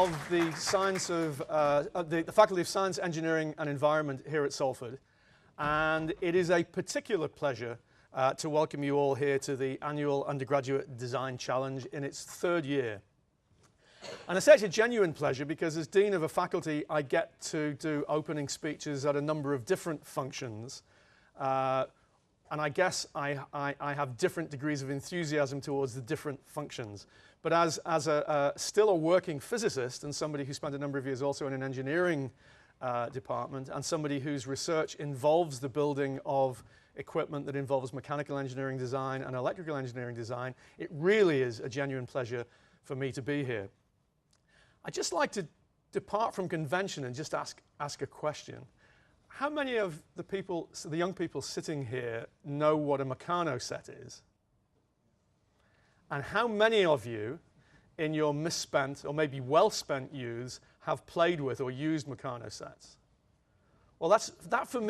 of the the Faculty of Science, Engineering and Environment here at Salford, and it is a particular pleasure to welcome you all here to the annual Undergraduate Design Challenge in its third year. And I say it's a genuine pleasure because as Dean of a faculty I get to do opening speeches at a number of different functions, and I guess I have different degrees of enthusiasm towards the different functions. But as still a working physicist and somebody who spent a number of years also in an engineering department and somebody whose research involves the building of equipment that involves mechanical engineering design and electrical engineering design, it really is a genuine pleasure for me to be here. I'd just like to depart from convention and just ask a question. How many of the young people sitting here know what a Meccano set is? And how many of you in your misspent or maybe well-spent youths have played with or used Meccano sets? Well, that for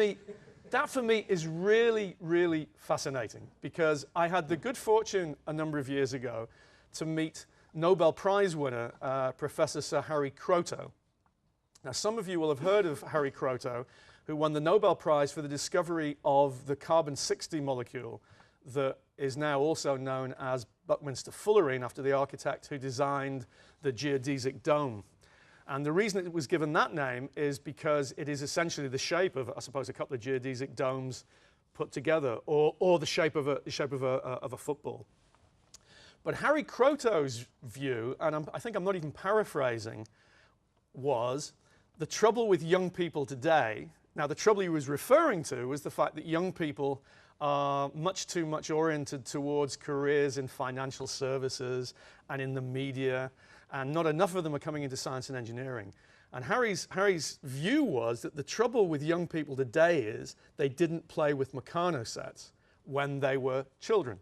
me is really, really fascinating because I had the good fortune a number of years ago to meet Nobel Prize winner, Professor Sir Harry Kroto. Now, some of you will have heard of Harry Kroto, who won the Nobel Prize for the discovery of the carbon-60 molecule that is now also known as Buckminster fullerene after the architect who designed the geodesic dome. And the reason it was given that name is because it is essentially the shape of, I suppose, a couple of geodesic domes put together, or the shape of a football. But Harry Kroto's view, and I think I'm not even paraphrasing, was the trouble with young people today. Now, the trouble he was referring to was the fact that young people are much too much oriented towards careers in financial services and in the media, and not enough of them are coming into science and engineering. And Harry's view was that the trouble with young people today is they didn't play with Meccano sets when they were children.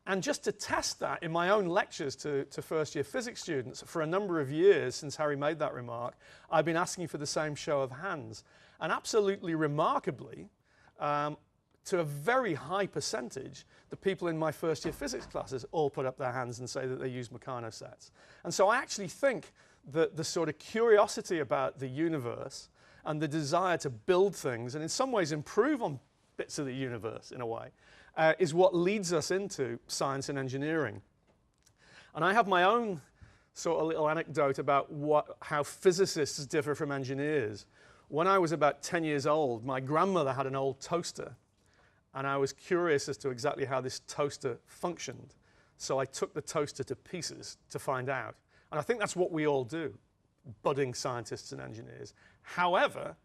And just to test that in my own lectures to first-year physics students, for a number of years since Harry made that remark, I've been asking for the same show of hands. And absolutely remarkably, to a very high percentage, the people in my first-year physics classes all put up their hands and say that they use Meccano sets. And so I actually think that the sort of curiosity about the universe and the desire to build things and in some ways improve on bits of the universe in a way, is what leads us into science and engineering. And I have my own sort of little anecdote about how physicists differ from engineers. When I was about 10 years old, my grandmother had an old toaster, and I was curious as to exactly how this toaster functioned. So I took the toaster to pieces to find out. And I think that's what we all do, budding scientists and engineers. However,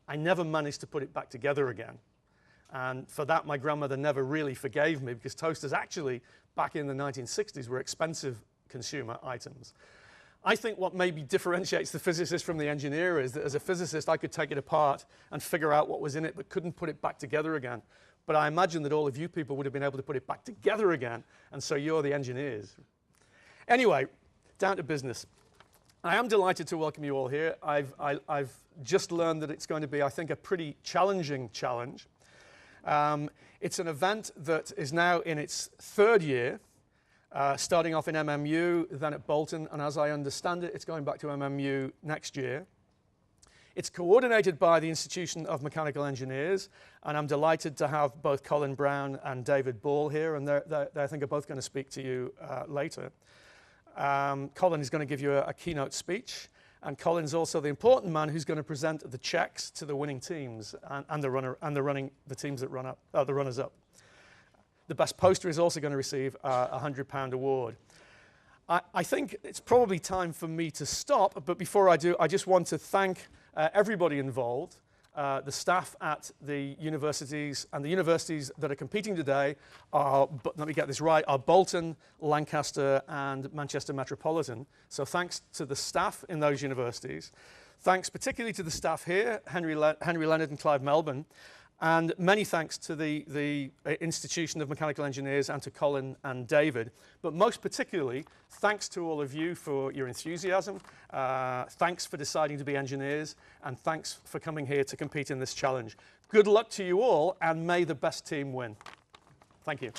I never managed to put it back together again. And for that, my grandmother never really forgave me because toasters actually, back in the 1960s, were expensive consumer items. I think what maybe differentiates the physicist from the engineer is that as a physicist, I could take it apart and figure out what was in it, but couldn't put it back together again. But I imagine that all of you people would have been able to put it back together again, and so you're the engineers. Anyway, down to business. I am delighted to welcome you all here. I've just learned that it's going to be, I think, a pretty challenging challenge. It's an event that is now in its third year, starting off in MMU, then at Bolton, and as I understand it, it's going back to MMU next year. It's coordinated by the Institution of Mechanical Engineers, and I'm delighted to have both Colin Brown and David Ball here, and they I think are both going to speak to you later. Colin is going to give you a keynote speech. And Colin's also the important man who's going to present the checks to the winning teams and the teams that the runners up. The best poster is also going to receive a £100 award. I think it's probably time for me to stop, but before I do, I just want to thank everybody involved. The staff at the universities and the universities that are competing today are, let me get this right, are Bolton, Lancaster and Manchester Metropolitan. So thanks to the staff in those universities. Thanks particularly to the staff here, Henry Leonard and Clive Melbourne. And many thanks to the Institution of Mechanical Engineers and to Colin and David. But most particularly, thanks to all of you for your enthusiasm. Thanks for deciding to be engineers. And thanks for coming here to compete in this challenge. Good luck to you all, and may the best team win. Thank you.